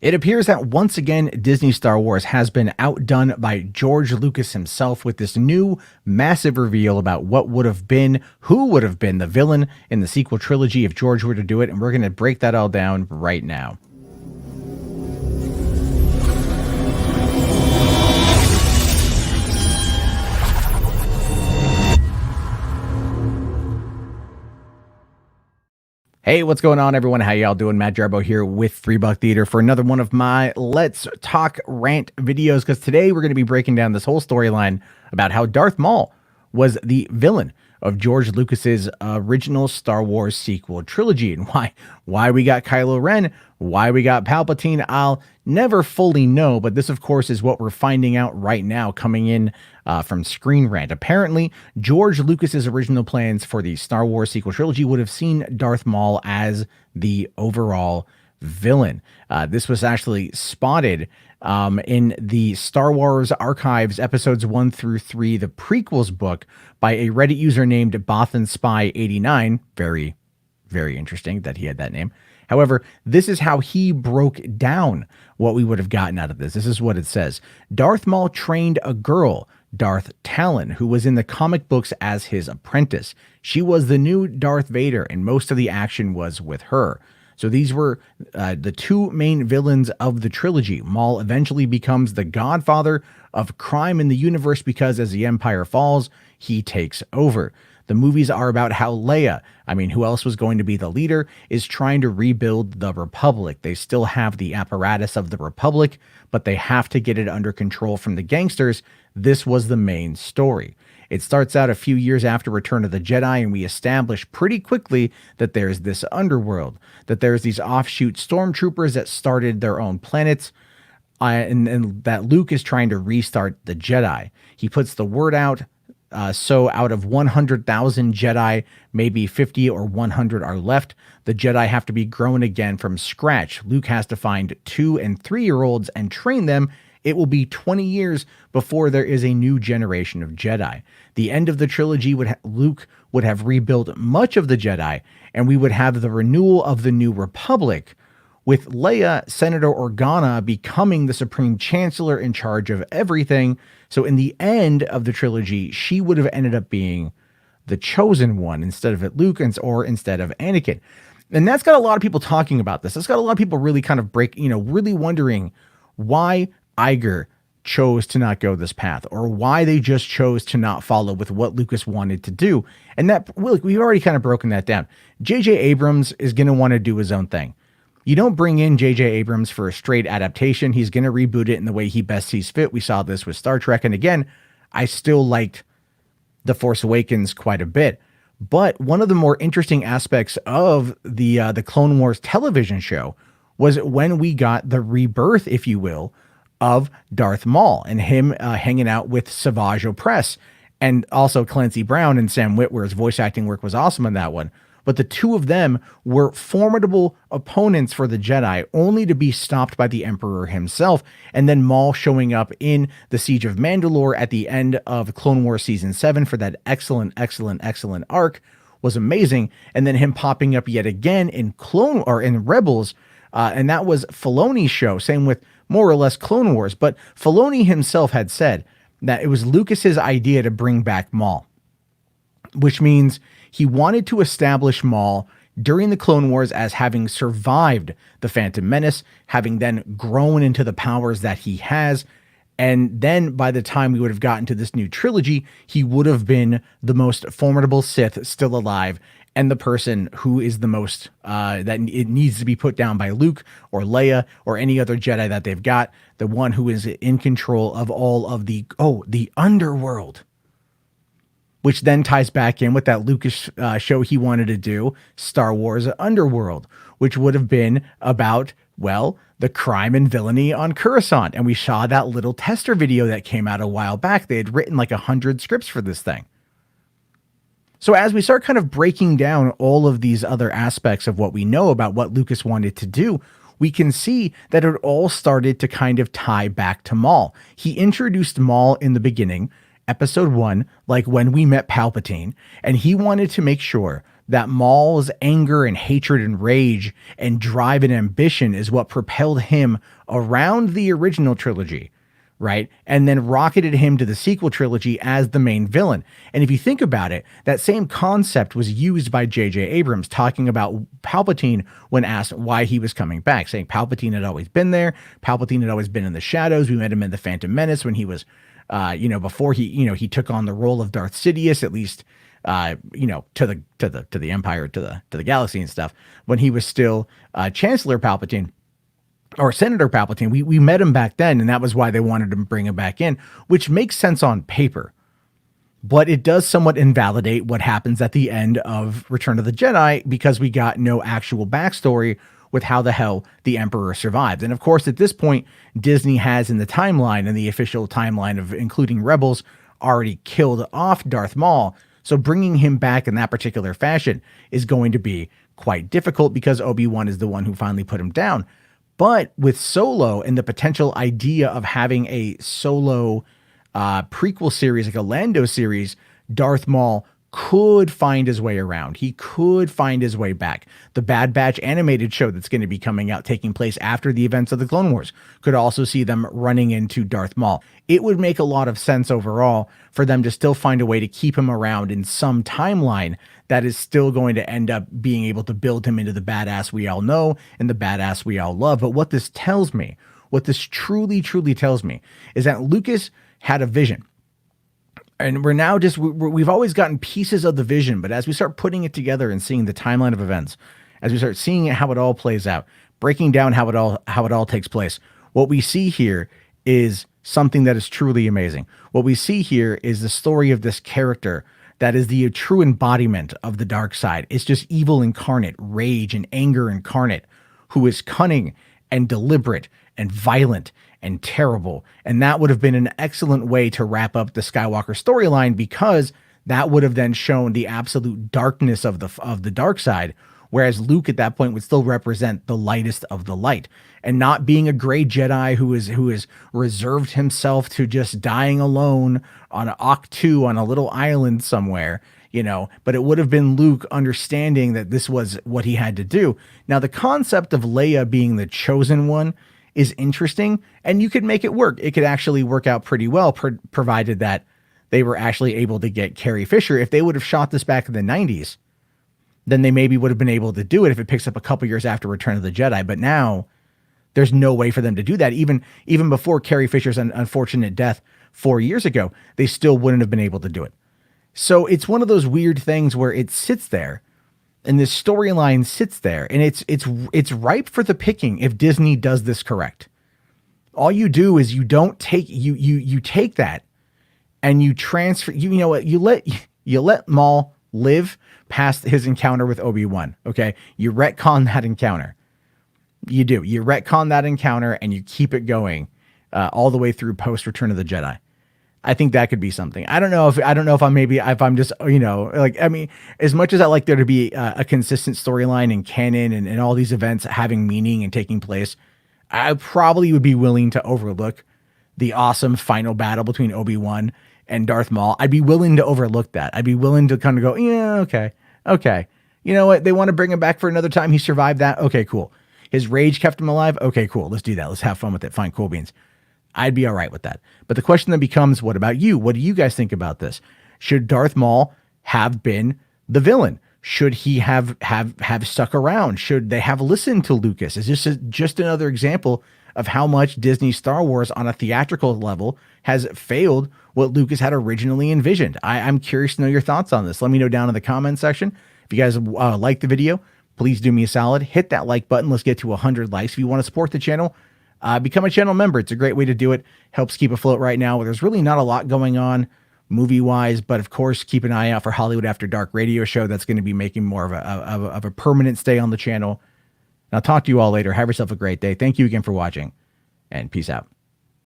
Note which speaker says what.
Speaker 1: It appears that once again, Disney Star Wars has been outdone by George Lucas himself with this new massive reveal about what would have been, who would have been the villain in the sequel trilogy if George were to do it. And we're going to break that all down right now. Hey, what's going on, everyone? How y'all doing? Matt Jarbo here with $3 Theater for another one of my Let's Talk Rant videos, because today we're going to be breaking down this whole storyline about how Darth Maul was the villain of George Lucas's original Star Wars sequel trilogy, and why we got Kylo Ren, why we got Palpatine, I'll never fully know, but this, of course, is what we're finding out right now coming in from Screen Rant. Apparently, George Lucas's original plans for the Star Wars sequel trilogy would have seen Darth Maul as the overall villain. This was actually spotted in the Star Wars Archives episodes 1 through 3, the Prequels book, by a Reddit user named Bothan Spy 89. Very, very interesting that he had that name. However, this is how he broke down what we would have gotten out of this. This is what it says. Darth Maul trained a girl, Darth Talon, who was in the comic books as his apprentice. She was the new Darth Vader, and most of the action was with her. So these were the two main villains of the trilogy. Maul eventually becomes the godfather of crime in the universe because as the Empire falls, he takes over. The movies are about how Leia, who else was going to be the leader, is trying to rebuild the Republic. They still have the apparatus of the Republic, but they have to get it under control from the gangsters. This was the main story. It starts out a few years after Return of the Jedi, and we establish pretty quickly that there's this underworld, that there's these offshoot stormtroopers that started their own planets, and that Luke is trying to restart the Jedi. He puts the word out, so out of 100,000 Jedi, maybe 50 or 100 are left. The Jedi have to be grown again from scratch. Luke has to find 2- and 3-year-olds and train them. It will be 20 years before there is a new generation of Jedi. The end of the trilogy Luke would have rebuilt much of the Jedi, and we would have the renewal of the New Republic, with Leia, Senator Organa, becoming the Supreme Chancellor in charge of everything. So in the end of the trilogy, she would have ended up being the chosen one instead of Luke or instead of Anakin. And that's got a lot of people talking about this. That's got a lot of people really kind of really wondering why Iger chose to not go this path, or why they just chose to not follow with what Lucas wanted to do. And that, we've already kind of broken that down. J.J. Abrams is going to want to do his own thing. You don't bring in J.J. Abrams for a straight adaptation. He's going to reboot it in the way he best sees fit. We saw this with Star Trek. And again, I still liked The Force Awakens quite a bit. But one of the more interesting aspects of the Clone Wars television show was when we got the rebirth, if you will, of Darth Maul and him hanging out with Savage Opress, and also Clancy Brown and Sam Witwer's voice acting work was awesome in that one. But the two of them were formidable opponents for the Jedi, only to be stopped by the Emperor himself. And then Maul showing up in the Siege of Mandalore at the end of Clone Wars Season 7 for that excellent arc was amazing. And then him popping up yet again in in Rebels, and that was Filoni's show. Same with more or less Clone Wars. But Filoni himself had said that it was Lucas's idea to bring back Maul, which means he wanted to establish Maul during the Clone Wars as having survived the Phantom Menace, having then grown into the powers that he has. And then by the time we would have gotten to this new trilogy, he would have been the most formidable Sith still alive, and the person who is the most, that it needs to be put down by Luke or Leia or any other Jedi that they've got, the one who is in control of all of the underworld. Which then ties back in with that Lucas show he wanted to do, Star Wars Underworld, which would have been about, the crime and villainy on Coruscant. And we saw that little tester video that came out a while back. They had written like 100 scripts for this thing. So as we start kind of breaking down all of these other aspects of what we know about what Lucas wanted to do, we can see that it all started to kind of tie back to Maul. He introduced Maul in the beginning, Episode 1, like when we met Palpatine, and he wanted to make sure that Maul's anger and hatred and rage and drive and ambition is what propelled him around the original trilogy, right? And then rocketed him to the sequel trilogy as the main villain. And if you think about it, that same concept was used by J.J. Abrams, talking about Palpatine when asked why he was coming back, saying Palpatine had always been there. Palpatine had always been in the shadows. We met him in The Phantom Menace when he was, before he took on the role of Darth Sidious, at least, to the Empire, to the galaxy and stuff, when he was still Chancellor Palpatine. Or Senator Palpatine. We met him back then, and that was why they wanted to bring him back in, which makes sense on paper. But it does somewhat invalidate what happens at the end of Return of the Jedi, because we got no actual backstory with how the hell the Emperor survived. And of course, at this point, Disney has in the timeline, and the official timeline of including Rebels, already killed off Darth Maul. So bringing him back in that particular fashion is going to be quite difficult, because Obi-Wan is the one who finally put him down. But with Solo and the potential idea of having a Solo prequel series, like a Lando series, Darth Maul could find his way around. He could find his way back. The Bad Batch animated show that's going to be coming out, taking place after the events of the Clone Wars, could also see them running into Darth Maul. It would make a lot of sense overall for them to still find a way to keep him around in some timeline that is still going to end up being able to build him into the badass we all know and the badass we all love. But what this tells me, what this truly, truly tells me, is that Lucas had a vision. And we're now we've always gotten pieces of the vision, but as we start putting it together and seeing the timeline of events, as we start seeing how it all plays out, breaking down how it all takes place, what we see here is something that is truly amazing. What we see here is the story of this character that is the true embodiment of the dark side. It's just evil incarnate, rage and anger incarnate, who is cunning and deliberate and violent and terrible. And that would have been an excellent way to wrap up the Skywalker storyline, because that would have then shown the absolute darkness of the dark side, whereas Luke at that point would still represent the lightest of the light, and not being a gray Jedi who is reserved himself to just dying alone on Ahch-To on a little island somewhere, but it would have been Luke understanding that this was what he had to do. Now, the concept of Leia being the chosen one is interesting, and you could make it work. It could actually work out pretty well, provided that they were actually able to get Carrie Fisher. If they would have shot this back in the 90s, then they maybe would have been able to do it if it picks up a couple years after Return of the Jedi. But now there's no way for them to do that. Even before Carrie Fisher's unfortunate death 4 years ago, they still wouldn't have been able to do it. So it's one of those weird things where it sits there, and this storyline sits there, and it's ripe for the picking if Disney does this correct. All you do is you take that and you transfer. You let Maul live past his encounter with Obi-Wan. Okay, you retcon that encounter. You retcon that encounter, and you keep it going all the way through post Return of the Jedi. I think that could be something. I don't know if I'm just, as much as I like there to be a consistent storyline and canon and all these events having meaning and taking place, I probably would be willing to overlook the awesome final battle between Obi-Wan and Darth Maul. I'd be willing to overlook that. I'd be willing to kind of go, yeah, okay. You know what? They want to bring him back for another time. He survived that. Okay, cool. His rage kept him alive. Okay, cool. Let's do that. Let's have fun with it. Fine, cool beans. I'd be all right with that. But the question then becomes, what about you? What do you guys think about this? Should Darth Maul have been the villain? Should he have stuck around? Should they have listened to Lucas? Is this just another example of how much Disney Star Wars on a theatrical level has failed what Lucas had originally envisioned? I'm curious to know your thoughts on this. Let me know down in the comment section. If you guys like the video, please do me a solid. Hit that like button. Let's get to 100 likes. If you want to support the channel, become a channel member. It's a great way to do it. Helps keep afloat right now. There's really not a lot going on movie-wise, but of course, keep an eye out for Hollywood After Dark radio show. That's going to be making more of a permanent stay on the channel. And I'll talk to you all later. Have yourself a great day. Thank you again for watching, and peace out.